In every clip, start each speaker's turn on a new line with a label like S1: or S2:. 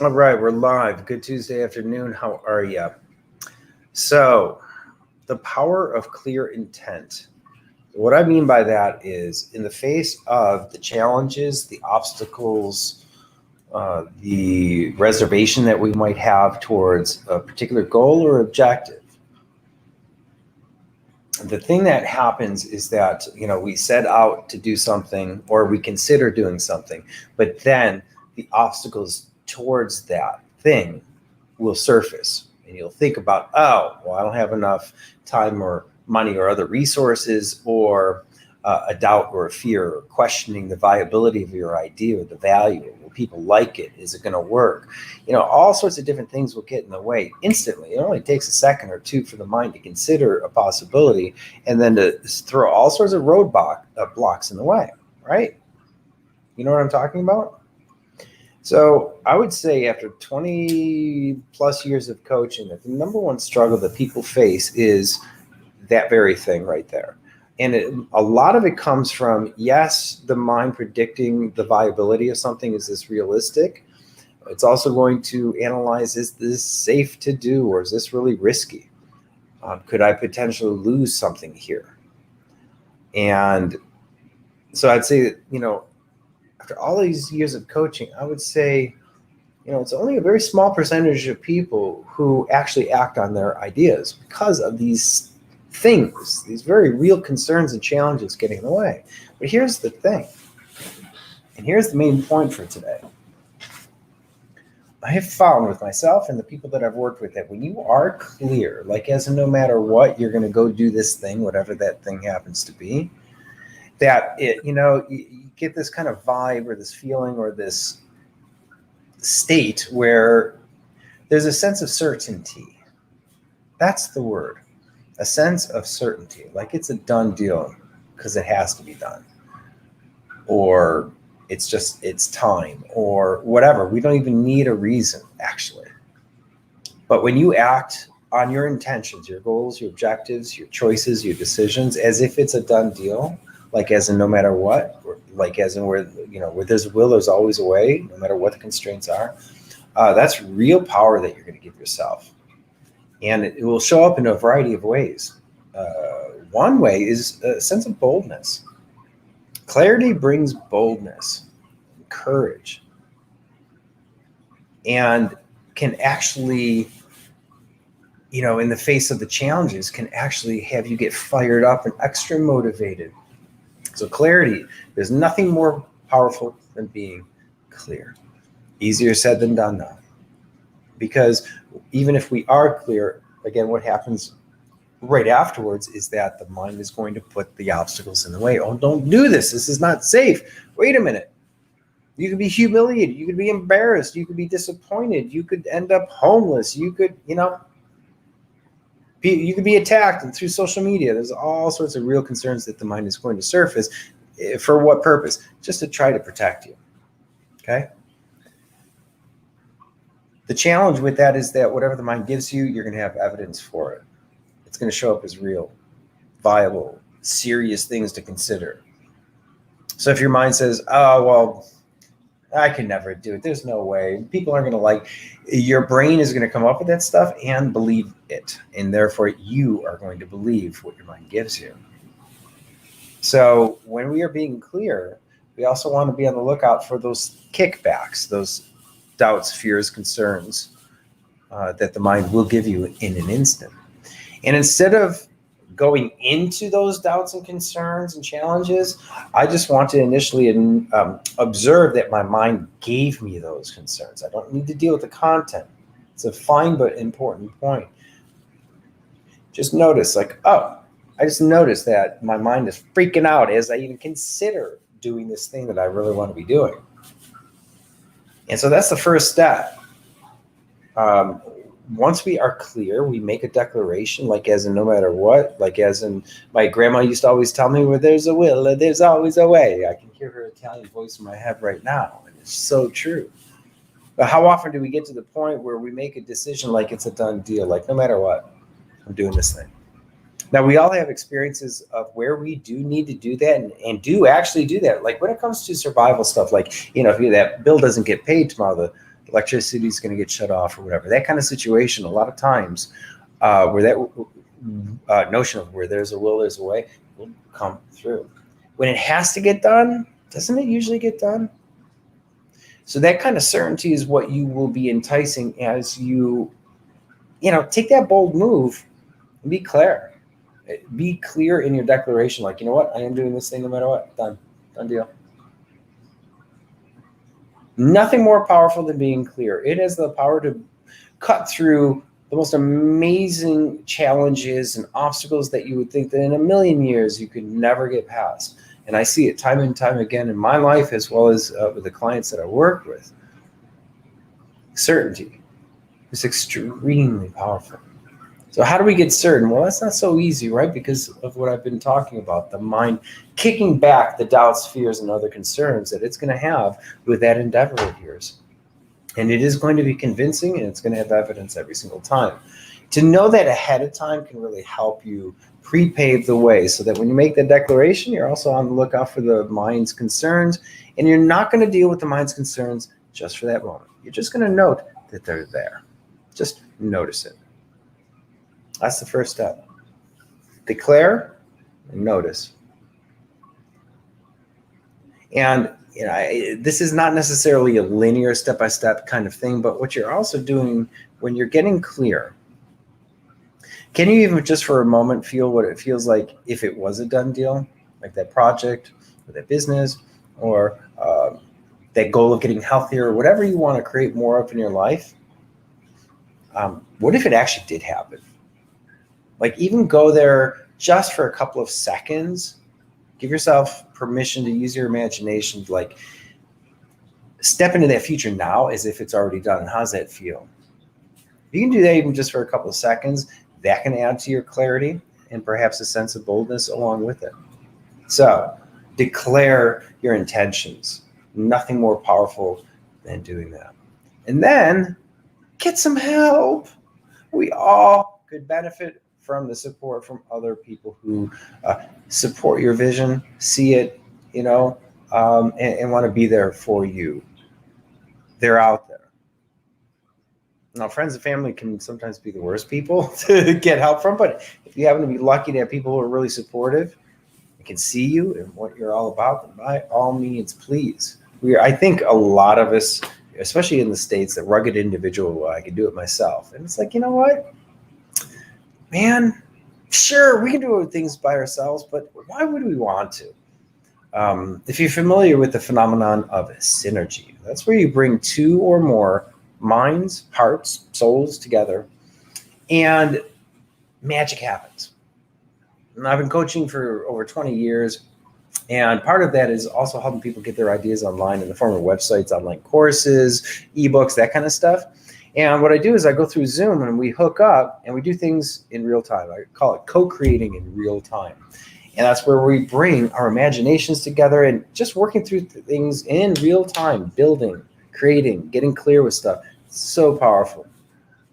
S1: All right, we're live. Good Tuesday afternoon. How are you? So, the power of clear intent. What I mean by that is, in the face of the challenges, the obstacles, the reservation that we might have towards a particular goal or objective, the thing that happens is that we set out to do something or we consider doing something, but then the obstacles towards that thing will surface, and you'll think about, oh, well, I don't have enough time or money or other resources, or a doubt or a fear, or questioning the viability of your idea or the value. Will people like it? Is it going to work? All sorts of different things will get in the way instantly. It only takes a second or two for the mind to consider a possibility, and then to throw all sorts of blocks in the way, right? You know what I'm talking about? So I would say, after 20 plus years of coaching, that the number one struggle that people face is that very thing right there. And a lot of it comes from, yes, the mind predicting the viability of something. Is this realistic? It's also going to analyze, is this safe to do, or is this really risky? Could I potentially lose something here? And so I'd say that, after all these years of coaching, I would say, it's only a very small percentage of people who actually act on their ideas because of these things, these very real concerns and challenges getting in the way. But here's the thing, and here's the main point for today. I have found with myself and the people that I've worked with that when you are clear, like as in no matter what, you're going to go do this thing, whatever that thing happens to be, that you get this kind of vibe or this feeling or this state where there's a sense of certainty. That's the word. A sense of certainty, like it's a done deal because it has to be done, or it's time, or whatever. We don't even need a reason, actually. But when you act on your intentions, your goals, your objectives, your choices, your decisions, as if it's a done deal, like as in no matter what, or like as in where there's a will, there's always a way, no matter what the constraints are, that's real power that you're going to give yourself. And it will show up in a variety of ways. One way is a sense of boldness. Clarity brings boldness, courage, and can actually, in the face of the challenges, can actually have you get fired up and extra motivated. So clarity, there's nothing more powerful than being clear. Easier said than done, though. Because even if we are clear, again, what happens right afterwards is that the mind is going to put the obstacles in the way. Oh, don't do this. This is not safe. Wait a minute. You could be humiliated. You could be embarrassed. You could be disappointed. You could end up homeless. You could, you could be attacked, and through social media. There's all sorts of real concerns that the mind is going to surface. For what purpose? Just to try to protect you. Okay? The challenge with that is that whatever the mind gives you, you're going to have evidence for it. It's going to show up as real, viable, serious things to consider. So if your mind says, oh, well, I can never do it, there's no way, people aren't going to your brain is going to come up with that stuff and believe it. And therefore, you are going to believe what your mind gives you. So when we are being clear, we also want to be on the lookout for those kickbacks, those doubts, fears, concerns that the mind will give you in an instant. And instead of going into those doubts and concerns and challenges, I just want to initially observe that my mind gave me those concerns. I don't need to deal with the content. It's a fine but important point. Just notice, I just noticed that my mind is freaking out as I even consider doing this thing that I really want to be doing. And so that's the first step. Once we are clear, we make a declaration, like as in no matter what, like as in my grandma used to always tell me, where there's a will, there's always a way. I can hear her Italian voice in my head right now, and it's so true. But how often do we get to the point where we make a decision like it's a done deal, like no matter what, I'm doing this thing? Now, we all have experiences of where we do need to do that and do actually do that. Like when it comes to survival stuff, like, if that bill doesn't get paid tomorrow, electricity is going to get shut off or whatever. That kind of situation, a lot of times, where that notion of where there's a will, there's a way, will come through. When it has to get done, doesn't it usually get done? So that kind of certainty is what you will be enticing as you take that bold move and be clear. Be clear in your declaration, like, you know what, I am doing this thing no matter what. Done deal. Nothing more powerful than being clear. It has the power to cut through the most amazing challenges and obstacles that you would think that in a million years you could never get past. And I see it time and time again in my life, as well as with the clients that I work with. Certainty is extremely powerful. So how do we get certain? Well, that's not so easy, right? Because of what I've been talking about, the mind kicking back the doubts, fears, and other concerns that it's going to have with that endeavor of yours. And it is going to be convincing, and it's going to have evidence every single time. To know that ahead of time can really help you pre-pave the way, so that when you make the declaration, you're also on the lookout for the mind's concerns, and you're not going to deal with the mind's concerns just for that moment. You're just going to note that they're there. Just notice it. That's the first step. Declare and notice. And this is not necessarily a linear step-by-step kind of thing, but what you're also doing when you're getting clear, can you even just for a moment feel what it feels like if it was a done deal, like that project or that business or that goal of getting healthier, or whatever you want to create more of in your life? What if it actually did happen? Like, even go there just for a couple of seconds. Give yourself permission to use your imagination to, like, step into that future now as if it's already done. How does that feel? If you can do that even just for a couple of seconds, that can add to your clarity and perhaps a sense of boldness along with it. So declare your intentions. Nothing more powerful than doing that. And then get some help. We all could benefit from the support from other people who support your vision, see it, and want to be there for you. They're out there. Now, friends and family can sometimes be the worst people to get help from, but if you happen to be lucky to have people who are really supportive and can see you and what you're all about, then by all means, please. I think a lot of us, especially in the States, that rugged individual, well, I can do it myself. And it's like, you know what? Man, sure, we can do things by ourselves, but why would we want to? If you're familiar with the phenomenon of synergy, that's where you bring two or more minds, hearts, souls together, and magic happens. And I've been coaching for over 20 years, and part of that is also helping people get their ideas online in the form of websites, online courses, ebooks, that kind of stuff. And what I do is I go through Zoom and we hook up and we do things in real time. I call it co-creating in real time. And that's where we bring our imaginations together and just working through things in real time, building, creating, getting clear with stuff. It's so powerful.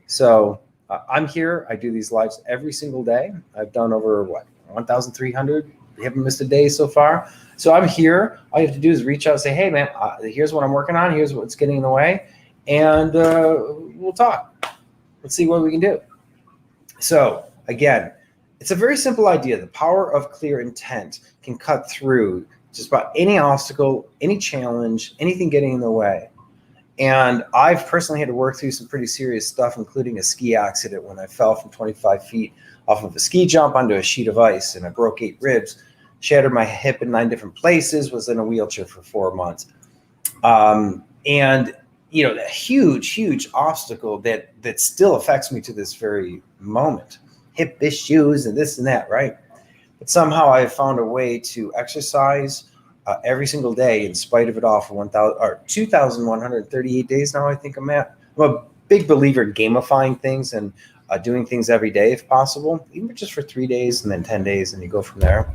S1: So I'm here. I do these lives every single day. I've done over 1,300. We haven't missed a day so far. So I'm here. All you have to do is reach out and say, hey, man, here's what I'm working on. Here's what's getting in the way. And we'll talk. Let's see what we can do. So again, it's a very simple idea. The power of clear intent can cut through just about any obstacle, any challenge, anything getting in the way. And I've personally had to work through some pretty serious stuff, including a ski accident when I fell from 25 feet off of a ski jump onto a sheet of ice, and I broke 8 ribs, shattered my hip in 9 different places, was in a wheelchair for 4 months. And a huge obstacle that still affects me to this very moment. Hip issues and this and that, right? But somehow I have found a way to exercise every single day in spite of it all for 2,138 days now. I think I'm at. I'm a big believer in gamifying things and doing things every day if possible, even just for 3 days and then 10 days, and you go from there.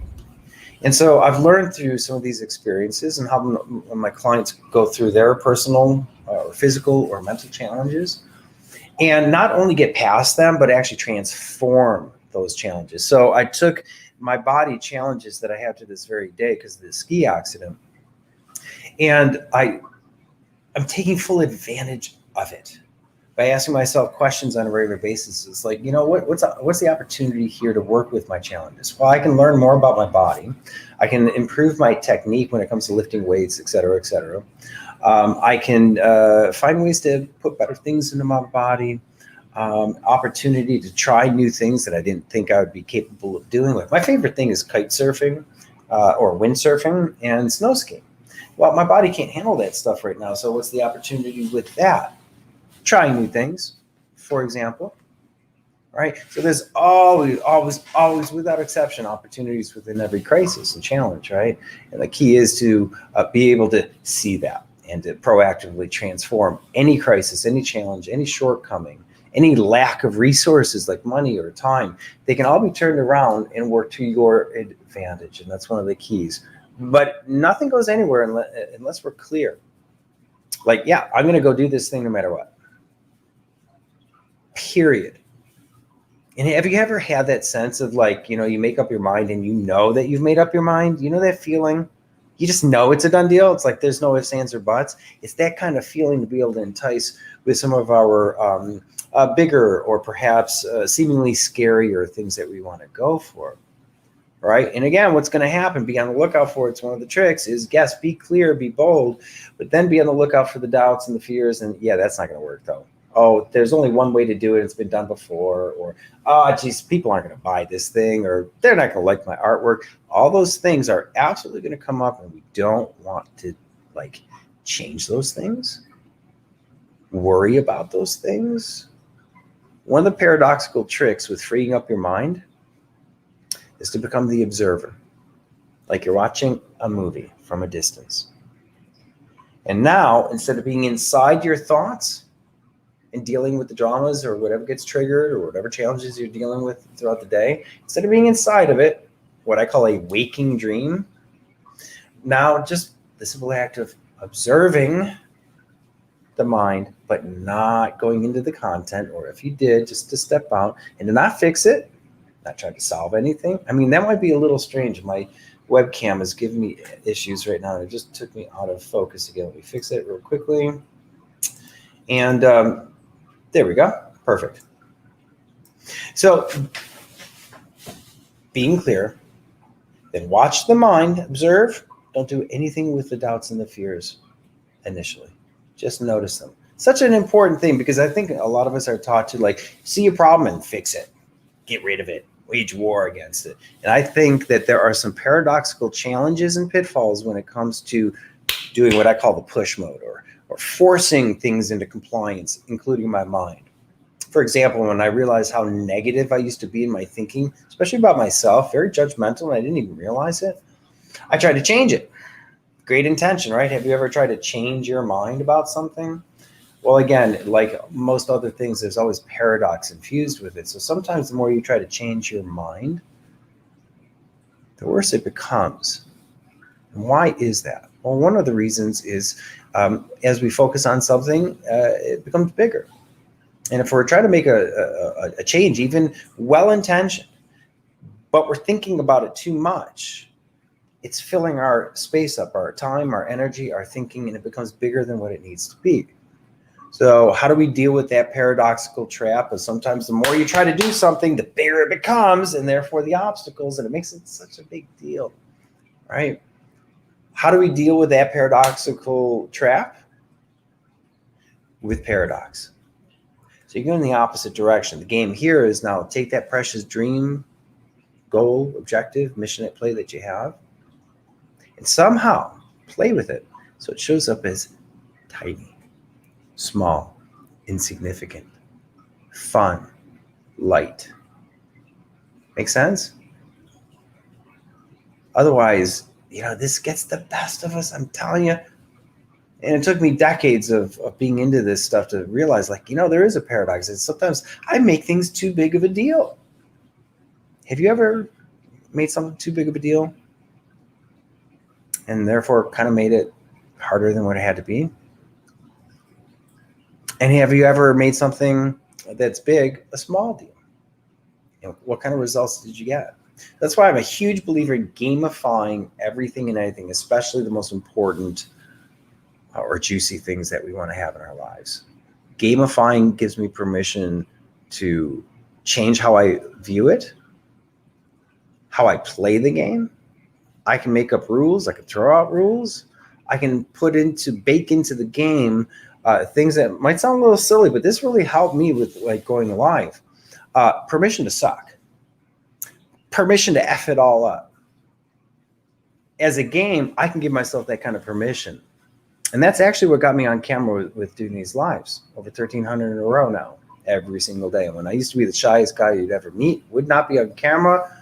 S1: And so I've learned through some of these experiences and how my clients go through their personal or physical or mental challenges, and not only get past them, but actually transform those challenges. So I took my body challenges that I have to this very day because of the ski accident, and I'm taking full advantage of it. By asking myself questions on a regular basis, it's like, what's the opportunity here to work with my challenges? Well, I can learn more about my body. I can improve my technique when it comes to lifting weights, et cetera, et cetera. I can find ways to put better things into my body. Opportunity to try new things that I didn't think I would be capable of doing. Like my favorite thing is kite surfing or windsurfing and snow skiing. Well, my body can't handle that stuff right now. So what's the opportunity with that? Trying new things, for example, right? So there's always, without exception, opportunities within every crisis and challenge, right? And the key is to be able to see that and to proactively transform any crisis, any challenge, any shortcoming, any lack of resources like money or time. They can all be turned around and work to your advantage. And that's one of the keys. But nothing goes anywhere unless we're clear. Like, yeah, I'm going to go do this thing no matter what. Period. And have you ever had that sense of like, you make up your mind and you know that you've made up your mind? You know that feeling? You just know it's a done deal. It's like there's no ifs, ands, or buts. It's that kind of feeling to be able to entice with some of our bigger or perhaps seemingly scarier things that we want to go for. Right. And again, what's going to happen, be on the lookout for, it's one of the tricks is, yes, be clear, be bold, but then be on the lookout for the doubts and the fears. And yeah, that's not going to work though. Oh, there's only one way to do it. It's been done before. Or, oh, geez, people aren't going to buy this thing, or they're not going to like my artwork. All those things are absolutely going to come up, and we don't want to like change those things, worry about those things. One of the paradoxical tricks with freeing up your mind is to become the observer, like you're watching a movie from a distance. And now, instead of being inside your thoughts and dealing with the dramas or whatever gets triggered or whatever challenges you're dealing with throughout the day, instead of being inside of it, what I call a waking dream, now just the simple act of observing the mind, but not going into the content, or if you did, just to step out and to not fix it, not trying to solve anything. I mean, that might be a little strange. My webcam is giving me issues right now. It just took me out of focus again. Let me fix it real quickly. And there we go. Perfect. So being clear, then watch the mind, observe. Don't do anything with the doubts and the fears initially. Just notice them. Such an important thing, because I think a lot of us are taught to like see a problem and fix it, get rid of it, wage war against it. And I think that there are some paradoxical challenges and pitfalls when it comes to doing what I call the push mode, or forcing things into compliance, including my mind. For example, when I realized how negative I used to be in my thinking, especially about myself, very judgmental, and I didn't even realize it, I tried to change it. Great intention, right? Have you ever tried to change your mind about something? Well, again, like most other things, there's always paradox infused with it. So sometimes the more you try to change your mind, the worse it becomes. And why is that? Well, one of the reasons is as we focus on something, it becomes bigger. And if we're trying to make a change, even well-intentioned, but we're thinking about it too much, it's filling our space up, our time, our energy, our thinking, and it becomes bigger than what it needs to be. So how do we deal with that paradoxical trap? Is sometimes the more you try to do something, the bigger it becomes, and therefore the obstacles, and it makes it such a big deal, right? How do we deal with that paradoxical trap? With paradox. So you go in the opposite direction. The game here is now take that precious dream, goal, objective, mission at play that you have, and somehow play with it so it shows up as tiny, small, insignificant, fun, light. Make sense? Otherwise, this gets the best of us, I'm telling you. And it took me decades of being into this stuff to realize, there is a paradox. And sometimes I make things too big of a deal. Have you ever made something too big of a deal and therefore kind of made it harder than what it had to be? And have you ever made something that's big a small deal? What kind of results did you get? That's why I'm a huge believer in gamifying everything and anything, especially the most important or juicy things that we want to have in our lives. Gamifying gives me permission to change how I view it, how I play the game. I can make up rules. I can throw out rules. I can bake into the game things that might sound a little silly, but this really helped me with like going live. Permission to suck. Permission to F it all up. As a game, I can give myself that kind of permission. And that's actually what got me on camera with doing these lives. Over 1,300 in a row now, every single day. And when I used to be the shyest guy you'd ever meet, would not be on camera.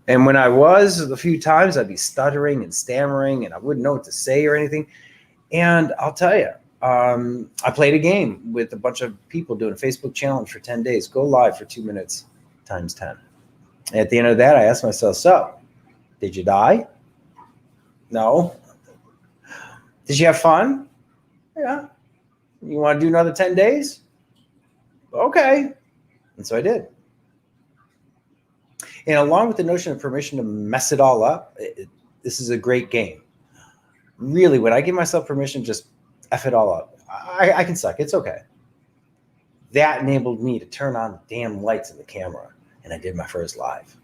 S1: And when I was, a few times, I'd be stuttering and stammering, and I wouldn't know what to say or anything. And I'll tell you, I played a game with a bunch of people doing a Facebook challenge for 10 days. Go live for 2 minutes times 10. And at the end of that, I asked myself, so, did you die? No. Did you have fun? Yeah. You want to do another 10 days? Okay. And so I did. And along with the notion of permission to mess it all up, this is a great game. Really, when I give myself permission, just F it all up. I can suck. It's okay. That enabled me to turn on the damn lights in the camera, and I did my first live.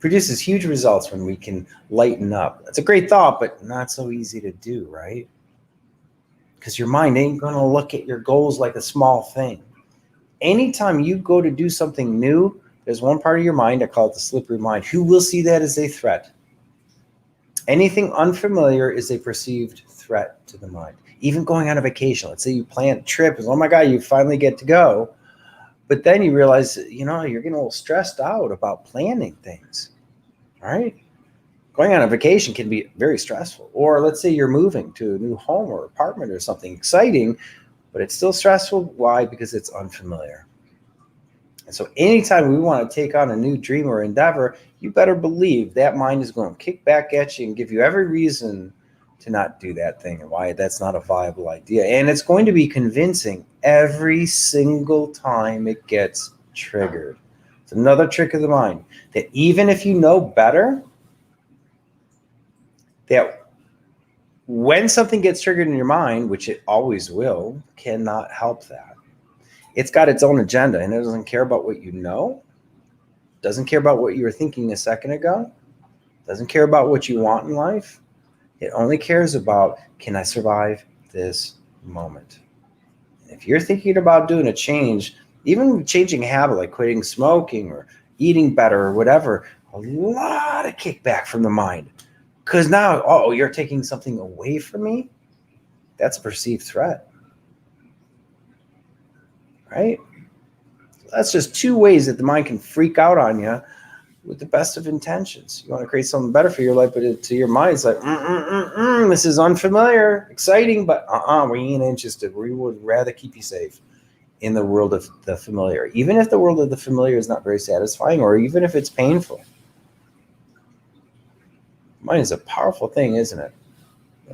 S1: Produces huge results when we can lighten up. It's a great thought, but not so easy to do, right? Because your mind ain't going to look at your goals like a small thing. Anytime you go to do something new, there's one part of your mind, I call it the slippery mind, who will see that as a threat. Anything unfamiliar is a perceived threat to the mind. Even going on a vacation, let's say you plan a trip, and oh my God, you finally get to go. But then you realize, you're getting a little stressed out about planning things, right? Going on a vacation can be very stressful. Or let's say you're moving to a new home or apartment or something exciting, but it's still stressful. Why? Because it's unfamiliar. And so anytime we want to take on a new dream or endeavor, you better believe that mind is going to kick back at you and give you every reason to not do that thing and why that's not a viable idea. And it's going to be convincing every single time it gets triggered. It's another trick of the mind that even if you know better, that when something gets triggered in your mind, which it always will, cannot help that. It's got its own agenda, and it doesn't care about what you know, doesn't care about what you were thinking a second ago, doesn't care about what you want in life. It only cares about, can I survive this moment? If you're thinking about doing a change, even changing a habit like quitting smoking or eating better or whatever, a lot of kickback from the mind. Because now, you're taking something away from me? That's a perceived threat. Right? So that's just two ways that the mind can freak out on you with the best of intentions. You want to create something better for your life, but to your mind, it's like, this is unfamiliar, exciting, but we ain't interested. We would rather keep you safe in the world of the familiar. Even if the world of the familiar is not very satisfying, or even if it's painful. Mind is a powerful thing, isn't it?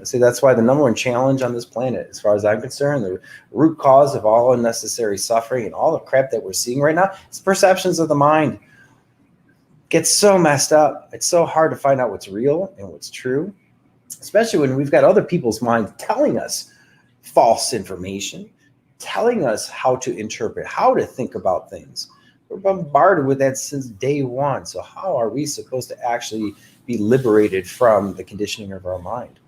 S1: See, that's why the number one challenge on this planet, as far as I'm concerned, the root cause of all unnecessary suffering and all the crap that we're seeing right now, is perceptions of the mind. Gets so messed up. It's so hard to find out what's real and what's true, especially when we've got other people's minds telling us false information, telling us how to interpret, how to think about things. We're bombarded with that since day one. So how are we supposed to actually be liberated from the conditioning of our mind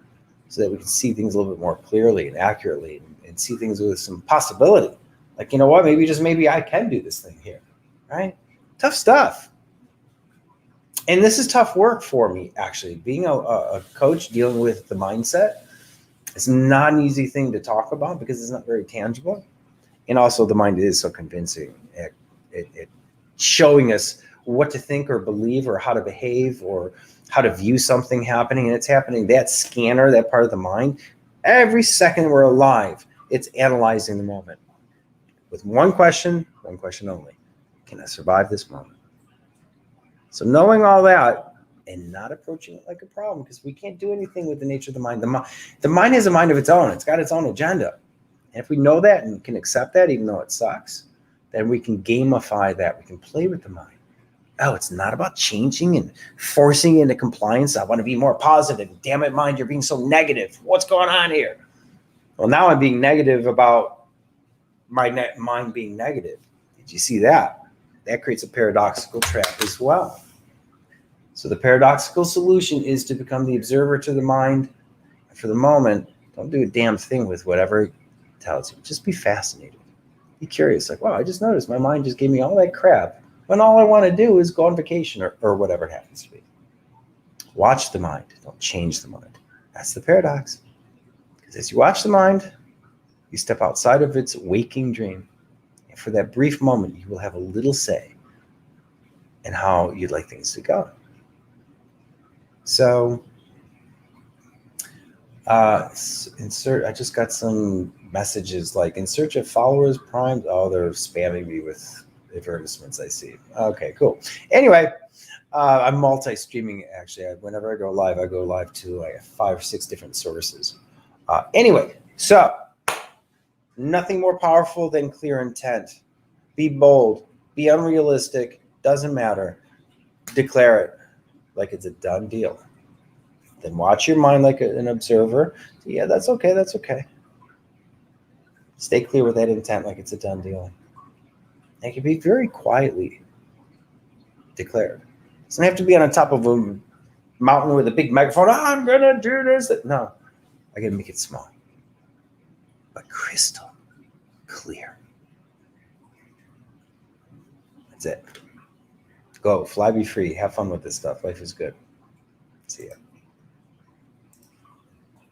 S1: so that we can see things a little bit more clearly and accurately and see things with some possibility? Like, maybe I can do this thing here, right? Tough stuff. And this is tough work for me, actually. Being a coach dealing with the mindset, it's not an easy thing to talk about because it's not very tangible. And also the mind is so convincing. It showing us what to think or believe or how to behave or how to view something happening. And it's happening, that scanner, that part of the mind, every second we're alive, it's analyzing the moment with one question only. Can I survive this moment? So knowing all that and not approaching it like a problem, because we can't do anything with the nature of the mind. The mind has a mind of its own. It's got its own agenda. And if we know that and can accept that, even though it sucks, then we can gamify that. We can play with the mind. It's not about changing and forcing into compliance. I want to be more positive. Damn it, mind, you're being so negative. What's going on here? Well, now I'm being negative about my mind being negative. Did you see that? That creates a paradoxical trap as well. So the paradoxical solution is to become the observer to the mind. For the moment, don't do a damn thing with whatever it tells you. Just be fascinated. Be curious. Like, wow, I just noticed my mind just gave me all that crap when all I want to do is go on vacation or whatever it happens to be. Watch the mind. Don't change the mind. That's the paradox. Because as you watch the mind, you step outside of its waking dream. And for that brief moment, you will have a little say in how you'd like things to go. So, I just got some messages like, in search of followers primed. Oh, they're spamming me with advertisements I see. Okay, cool. Anyway, I'm multi-streaming actually. Whenever I go live to like 5 or 6 different sources. Anyway, so nothing more powerful than clear intent. Be bold, be unrealistic, doesn't matter. Declare it like it's a done deal. Then watch your mind like an observer. Yeah, that's okay, that's okay. Stay clear with that intent like it's a done deal. It can be very quietly declared. It doesn't have to be on the top of a mountain with a big microphone. Oh, I'm gonna do this. No, I gotta make it small, but crystal clear. That's it. Go, fly, be free. Have fun with this stuff. Life is good. See ya.